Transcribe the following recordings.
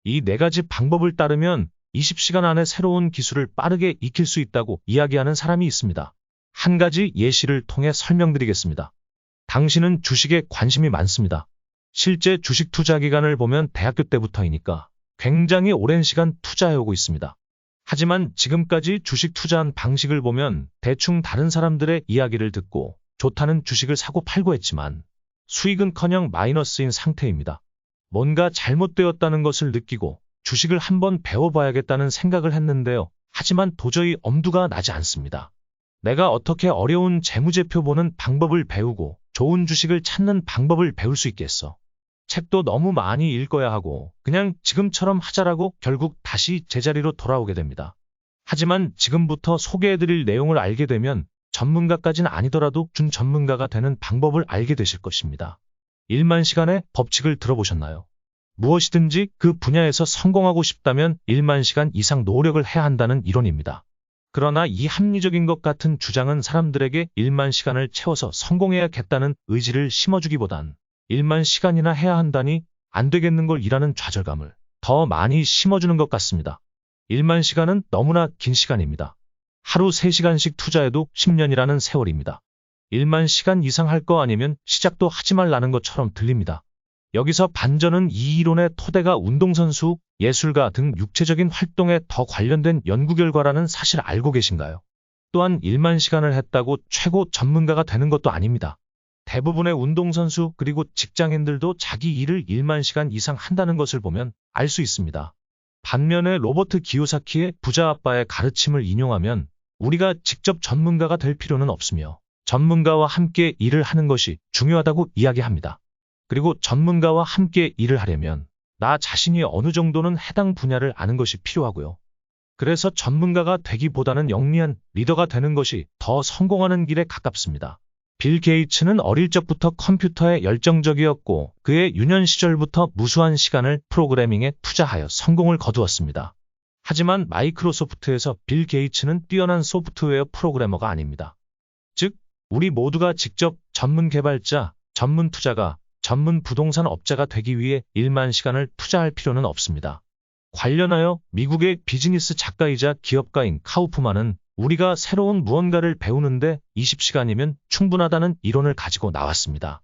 이 네 가지 방법을 따르면 20시간 안에 새로운 기술을 빠르게 익힐 수 있다고 이야기하는 사람이 있습니다. 한 가지 예시를 통해 설명드리겠습니다. 당신은 주식에 관심이 많습니다. 실제 주식 투자 기간을 보면 대학교 때부터이니까 굉장히 오랜 시간 투자해오고 있습니다. 하지만 지금까지 주식 투자한 방식을 보면 대충 다른 사람들의 이야기를 듣고 좋다는 주식을 사고 팔고 했지만 수익은커녕 마이너스인 상태입니다. 뭔가 잘못되었다는 것을 느끼고 주식을 한번 배워봐야겠다는 생각을 했는데요. 하지만 도저히 엄두가 나지 않습니다. 내가 어떻게 어려운 재무제표 보는 방법을 배우고 좋은 주식을 찾는 방법을 배울 수 있겠어. 책도 너무 많이 읽어야 하고 그냥 지금처럼 하자라고 결국 다시 제자리로 돌아오게 됩니다. 하지만 지금부터 소개해드릴 내용을 알게 되면 전문가까지는 아니더라도 준전문가가 되는 방법을 알게 되실 것입니다. 1만 시간의 법칙을 들어보셨나요? 무엇이든지 그 분야에서 성공하고 싶다면 1만 시간 이상 노력을 해야 한다는 이론입니다. 그러나 이 합리적인 것 같은 주장은 사람들에게 1만 시간을 채워서 성공해야겠다는 의지를 심어주기보단 1만 시간이나 해야 한다니 안 되겠는 걸 이라는 좌절감을 더 많이 심어주는 것 같습니다. 1만 시간은 너무나 긴 시간입니다. 하루 3시간씩 투자해도 10년이라는 세월입니다. 1만 시간 이상 할 거 아니면 시작도 하지 말라는 것처럼 들립니다. 여기서 반전은 이 이론의 토대가 운동선수, 예술가 등 육체적인 활동에 더 관련된 연구 결과라는 사실을 알고 계신가요? 또한 1만 시간을 했다고 최고 전문가가 되는 것도 아닙니다. 대부분의 운동선수 그리고 직장인들도 자기 일을 1만 시간 이상 한다는 것을 보면 알 수 있습니다. 반면에 로버트 기요사키의 부자 아빠의 가르침을 인용하면 우리가 직접 전문가가 될 필요는 없으며 전문가와 함께 일을 하는 것이 중요하다고 이야기합니다. 그리고 전문가와 함께 일을 하려면 나 자신이 어느 정도는 해당 분야를 아는 것이 필요하고요. 그래서 전문가가 되기보다는 영리한 리더가 되는 것이 더 성공하는 길에 가깝습니다. 빌 게이츠는 어릴 적부터 컴퓨터에 열정적이었고 그의 유년 시절부터 무수한 시간을 프로그래밍에 투자하여 성공을 거두었습니다. 하지만 마이크로소프트에서 빌 게이츠는 뛰어난 소프트웨어 프로그래머가 아닙니다. 즉, 우리 모두가 직접 전문 개발자, 전문 투자가, 전문 부동산 업자가 되기 위해 1만 시간을 투자할 필요는 없습니다. 관련하여 미국의 비즈니스 작가이자 기업가인 카우프만은 우리가 새로운 무언가를 배우는데 20시간이면 충분하다는 이론을 가지고 나왔습니다.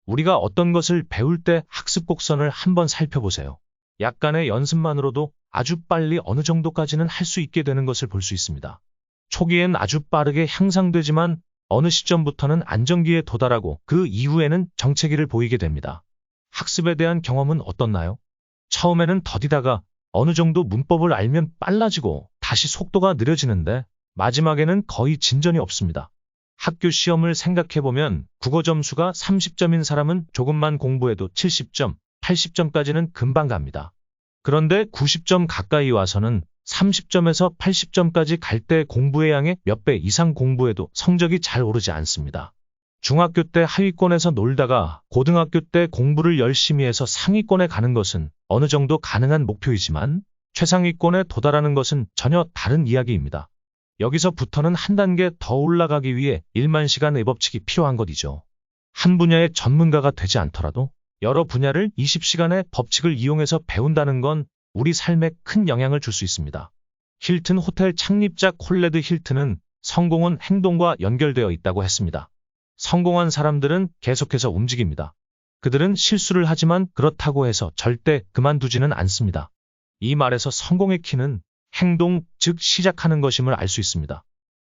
우리가 어떤 것을 배울 때 학습 곡선을 한번 살펴보세요. 약간의 연습만으로도 아주 빨리 어느 정도까지는 할 수 있게 되는 것을 볼 수 있습니다. 초기엔 아주 빠르게 향상되지만 어느 시점부터는 안정기에 도달하고 그 이후에는 정체기를 보이게 됩니다. 학습에 대한 경험은 어떻나요? 처음에는 더디다가 어느 정도 문법을 알면 빨라지고 다시 속도가 느려지는데 마지막에는 거의 진전이 없습니다. 학교 시험을 생각해보면 국어 점수가 30점인 사람은 조금만 공부해도 70점, 80점까지는 금방 갑니다. 그런데 90점 가까이 와서는 30점에서 80점까지 갈 때 공부의 양의 몇 배 이상 공부해도 성적이 잘 오르지 않습니다. 중학교 때 하위권에서 놀다가 고등학교 때 공부를 열심히 해서 상위권에 가는 것은 어느 정도 가능한 목표이지만 최상위권에 도달하는 것은 전혀 다른 이야기입니다. 여기서부터는 한 단계 더 올라가기 위해 1만 시간의 법칙이 필요한 것이죠. 한 분야의 전문가가 되지 않더라도 여러 분야를 20시간의 법칙을 이용해서 배운다는 건 우리 삶에 큰 영향을 줄 수 있습니다. 힐튼 호텔 창립자 콜레드 힐튼은 성공은 행동과 연결되어 있다고 했습니다. 성공한 사람들은 계속해서 움직입니다. 그들은 실수를 하지만 그렇다고 해서 절대 그만두지는 않습니다. 이 말에서 성공의 키는 행동, 즉 시작하는 것임을 알 수 있습니다.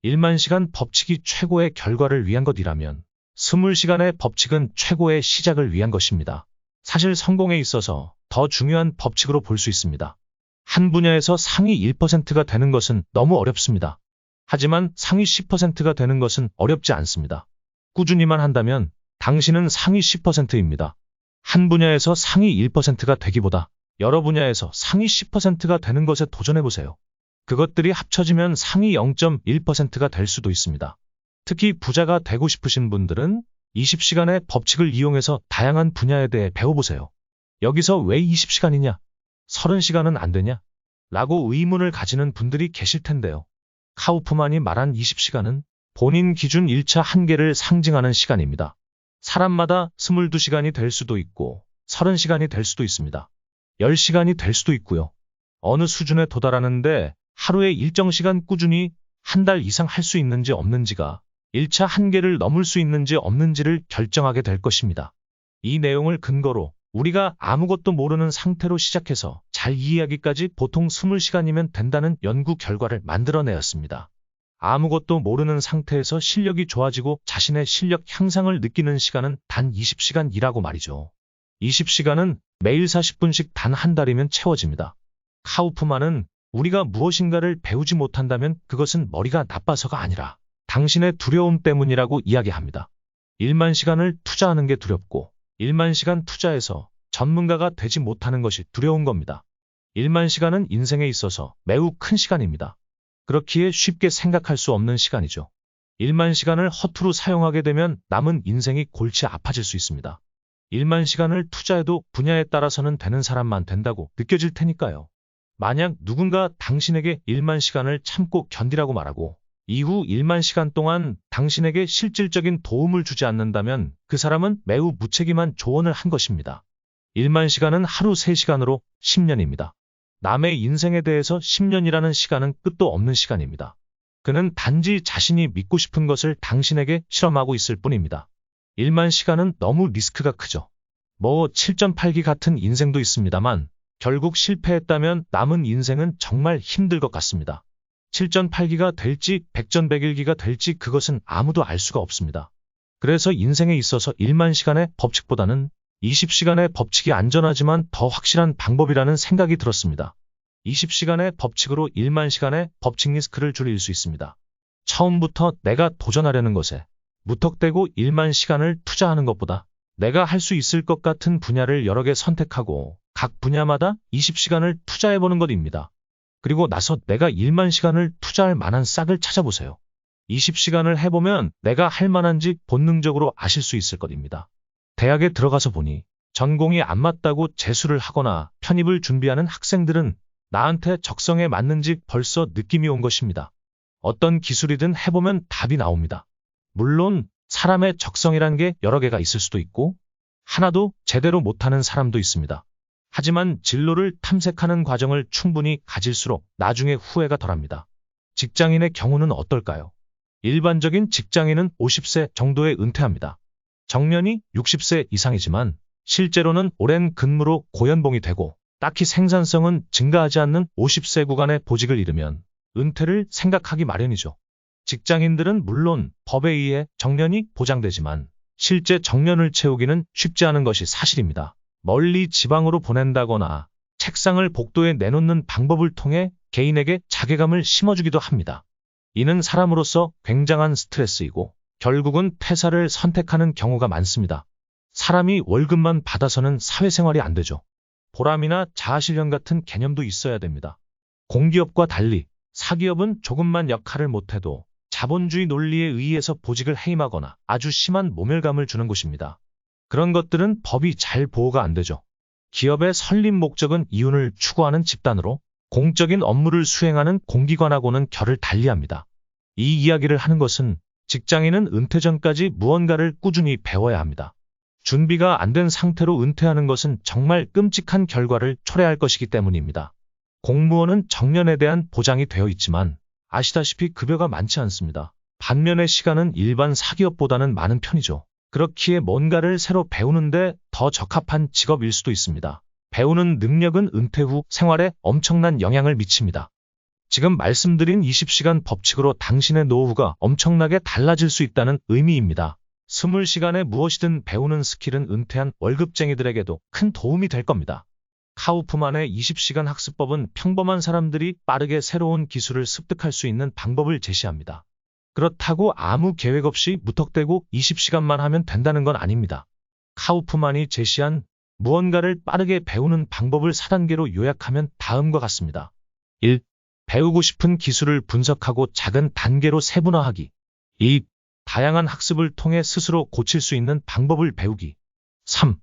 1만 시간 법칙이 최고의 결과를 위한 것이라면 20시간의 법칙은 최고의 시작을 위한 것입니다. 사실 성공에 있어서 더 중요한 법칙으로 볼 수 있습니다. 한 분야에서 상위 1%가 되는 것은 너무 어렵습니다. 하지만 상위 10%가 되는 것은 어렵지 않습니다. 꾸준히만 한다면 당신은 상위 10%입니다. 한 분야에서 상위 1%가 되기보다 여러 분야에서 상위 10%가 되는 것에 도전해보세요. 그것들이 합쳐지면 상위 0.1%가 될 수도 있습니다. 특히 부자가 되고 싶으신 분들은 20시간의 법칙을 이용해서 다양한 분야에 대해 배워보세요. 여기서 왜 20시간이냐? 30시간은 안 되냐? 라고 의문을 가지는 분들이 계실 텐데요. 카우프만이 말한 20시간은 본인 기준 1차 한계를 상징하는 시간입니다. 사람마다 22시간이 될 수도 있고 30시간이 될 수도 있습니다. 10시간이 될 수도 있고요. 어느 수준에 도달하는데 하루에 일정 시간 꾸준히 한 달 이상 할 수 있는지 없는지가 1차 한계를 넘을 수 있는지 없는지를 결정하게 될 것입니다. 이 내용을 근거로 우리가 아무것도 모르는 상태로 시작해서 잘 이해하기까지 보통 20시간이면 된다는 연구 결과를 만들어내었습니다. 아무것도 모르는 상태에서 실력이 좋아지고 자신의 실력 향상을 느끼는 시간은 단 20시간이라고 말이죠. 20시간은 매일 40분씩 단 한 달이면 채워집니다. 카우프만은 우리가 무엇인가를 배우지 못한다면 그것은 머리가 나빠서가 아니라 당신의 두려움 때문이라고 이야기합니다. 1만 시간을 투자하는 게 두렵고 1만 시간 투자해서 전문가가 되지 못하는 것이 두려운 겁니다. 1만 시간은 인생에 있어서 매우 큰 시간입니다. 그렇기에 쉽게 생각할 수 없는 시간이죠. 1만 시간을 허투루 사용하게 되면 남은 인생이 골치 아파질 수 있습니다. 1만 시간을 투자해도 분야에 따라서는 되는 사람만 된다고 느껴질 테니까요. 만약 누군가 당신에게 1만 시간을 참고 견디라고 말하고 이후 1만 시간 동안 당신에게 실질적인 도움을 주지 않는다면 그 사람은 매우 무책임한 조언을 한 것입니다. 1만 시간은 하루 3시간으로 10년입니다. 남의 인생에 대해서 10년이라는 시간은 끝도 없는 시간입니다. 그는 단지 자신이 믿고 싶은 것을 당신에게 실험하고 있을 뿐입니다. 1만 시간은 너무 리스크가 크죠. 7.8기 같은 인생도 있습니다만 결국 실패했다면 남은 인생은 정말 힘들 것 같습니다. 7.8기가 될지 100전백일기가 될지 그것은 아무도 알 수가 없습니다. 그래서 인생에 있어서 1만 시간의 법칙보다는 20시간의 법칙이 안전하지만 더 확실한 방법이라는 생각이 들었습니다. 20시간의 법칙으로 1만 시간의 법칙 리스크를 줄일 수 있습니다. 처음부터 내가 도전하려는 것에 무턱대고 1만 시간을 투자하는 것보다 내가 할 수 있을 것 같은 분야를 여러 개 선택하고 각 분야마다 20시간을 투자해보는 것입니다. 그리고 나서 내가 1만 시간을 투자할 만한 싹을 찾아보세요. 20시간을 해보면 내가 할 만한지 본능적으로 아실 수 있을 것입니다. 대학에 들어가서 보니 전공이 안 맞다고 재수를 하거나 편입을 준비하는 학생들은 나한테 적성에 맞는지 벌써 느낌이 온 것입니다. 어떤 기술이든 해보면 답이 나옵니다. 물론 사람의 적성이란 게 여러 개가 있을 수도 있고 하나도 제대로 못하는 사람도 있습니다. 하지만 진로를 탐색하는 과정을 충분히 가질수록 나중에 후회가 덜합니다. 직장인의 경우는 어떨까요? 일반적인 직장인은 50세 정도에 은퇴합니다. 정년이 60세 이상이지만 실제로는 오랜 근무로 고연봉이 되고 딱히 생산성은 증가하지 않는 50세 구간의 보직을 잃으면 은퇴를 생각하기 마련이죠. 직장인들은 물론 법에 의해 정년이 보장되지만 실제 정년을 채우기는 쉽지 않은 것이 사실입니다. 멀리 지방으로 보낸다거나 책상을 복도에 내놓는 방법을 통해 개인에게 자괴감을 심어주기도 합니다. 이는 사람으로서 굉장한 스트레스이고 결국은 퇴사를 선택하는 경우가 많습니다. 사람이 월급만 받아서는 사회생활이 안 되죠. 보람이나 자아실현 같은 개념도 있어야 됩니다. 공기업과 달리 사기업은 조금만 역할을 못해도 자본주의 논리에 의해서 보직을 해임하거나 아주 심한 모멸감을 주는 곳입니다. 그런 것들은 법이 잘 보호가 안 되죠. 기업의 설립 목적은 이윤을 추구하는 집단으로 공적인 업무를 수행하는 공기관하고는 결을 달리합니다. 이 이야기를 하는 것은 직장인은 은퇴 전까지 무언가를 꾸준히 배워야 합니다. 준비가 안 된 상태로 은퇴하는 것은 정말 끔찍한 결과를 초래할 것이기 때문입니다. 공무원은 정년에 대한 보장이 되어 있지만 아시다시피 급여가 많지 않습니다. 반면에 시간은 일반 사기업보다는 많은 편이죠. 그렇기에 뭔가를 새로 배우는데 더 적합한 직업일 수도 있습니다. 배우는 능력은 은퇴 후 생활에 엄청난 영향을 미칩니다. 지금 말씀드린 20시간 법칙으로 당신의 노후가 엄청나게 달라질 수 있다는 의미입니다. 20시간에 무엇이든 배우는 스킬은 은퇴한 월급쟁이들에게도 큰 도움이 될 겁니다. 카우프만의 20시간 학습법은 평범한 사람들이 빠르게 새로운 기술을 습득할 수 있는 방법을 제시합니다. 그렇다고 아무 계획 없이 무턱대고 20시간만 하면 된다는 건 아닙니다. 카우프만이 제시한 무언가를 빠르게 배우는 방법을 4단계로 요약하면 다음과 같습니다. 1. 배우고 싶은 기술을 분석하고 작은 단계로 세분화하기. 2. 다양한 학습을 통해 스스로 고칠 수 있는 방법을 배우기. 3.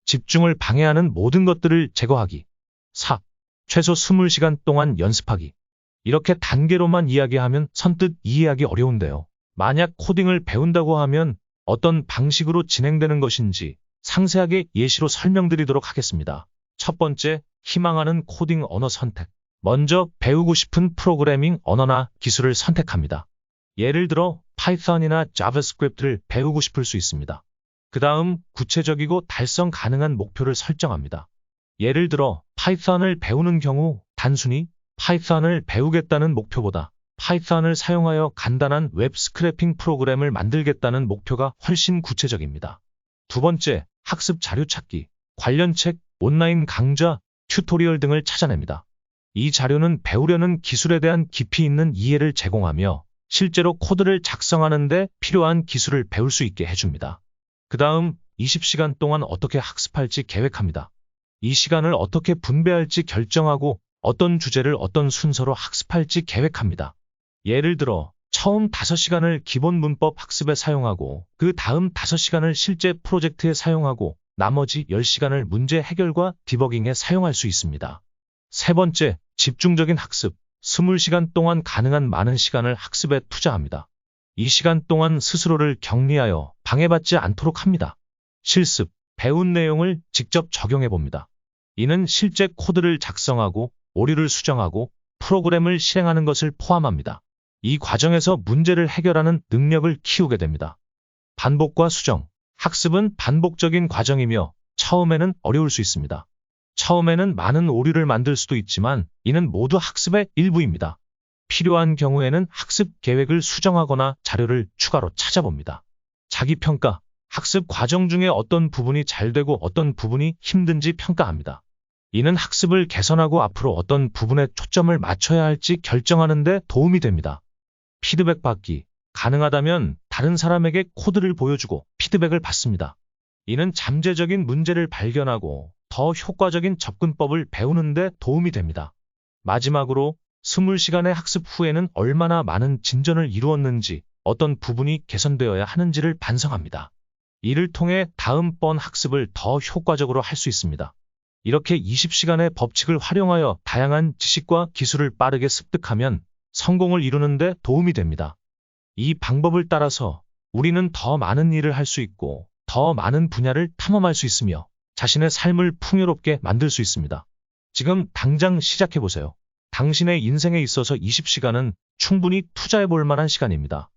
집중을 방해하는 모든 것들을 제거하기. 4. 최소 20시간 동안 연습하기. 이렇게 단계로만 이야기하면 선뜻 이해하기 어려운데요. 만약 코딩을 배운다고 하면 어떤 방식으로 진행되는 것인지 상세하게 예시로 설명드리도록 하겠습니다. 첫 번째, 희망하는 코딩 언어 선택. 먼저 배우고 싶은 프로그래밍 언어나 기술을 선택합니다. 예를 들어 파이썬이나 자바스크립트를 배우고 싶을 수 있습니다. 그 다음 구체적이고 달성 가능한 목표를 설정합니다. 예를 들어 파이썬을 배우는 경우 단순히 파이썬을 배우겠다는 목표보다 파이썬을 사용하여 간단한 웹 스크래핑 프로그램을 만들겠다는 목표가 훨씬 구체적입니다. 두 번째, 학습 자료 찾기. 관련 책, 온라인 강좌, 튜토리얼 등을 찾아냅니다. 이 자료는 배우려는 기술에 대한 깊이 있는 이해를 제공하며 실제로 코드를 작성하는 데 필요한 기술을 배울 수 있게 해줍니다. 그 다음 20시간 동안 어떻게 학습할지 계획합니다. 이 시간을 어떻게 분배할지 결정하고 어떤 주제를 어떤 순서로 학습할지 계획합니다. 예를 들어 처음 5시간을 기본 문법 학습에 사용하고 그 다음 5시간을 실제 프로젝트에 사용하고 나머지 10시간을 문제 해결과 디버깅에 사용할 수 있습니다. 세 번째, 집중적인 학습. 20시간 동안 가능한 많은 시간을 학습에 투자합니다. 이 시간 동안 스스로를 격리하여 방해받지 않도록 합니다. 실습, 배운 내용을 직접 적용해 봅니다. 이는 실제 코드를 작성하고 오류를 수정하고 프로그램을 실행하는 것을 포함합니다. 이 과정에서 문제를 해결하는 능력을 키우게 됩니다. 반복과 수정. 학습은 반복적인 과정이며 처음에는 어려울 수 있습니다. 처음에는 많은 오류를 만들 수도 있지만 이는 모두 학습의 일부입니다. 필요한 경우에는 학습 계획을 수정하거나 자료를 추가로 찾아봅니다. 자기평가. 학습 과정 중에 어떤 부분이 잘 되고 어떤 부분이 힘든지 평가합니다. 이는 학습을 개선하고 앞으로 어떤 부분에 초점을 맞춰야 할지 결정하는 데 도움이 됩니다. 피드백 받기. 가능하다면 다른 사람에게 코드를 보여주고 피드백을 받습니다. 이는 잠재적인 문제를 발견하고 더 효과적인 접근법을 배우는 데 도움이 됩니다. 마지막으로 20시간의 학습 후에는 얼마나 많은 진전을 이루었는지, 어떤 부분이 개선되어야 하는지를 반성합니다. 이를 통해 다음번 학습을 더 효과적으로 할 수 있습니다. 이렇게 20시간의 법칙을 활용하여 다양한 지식과 기술을 빠르게 습득하면 성공을 이루는 데 도움이 됩니다. 이 방법을 따라서 우리는 더 많은 일을 할 수 있고 더 많은 분야를 탐험할 수 있으며 자신의 삶을 풍요롭게 만들 수 있습니다. 지금 당장 시작해보세요. 당신의 인생에 있어서 20시간은 충분히 투자해 볼 만한 시간입니다.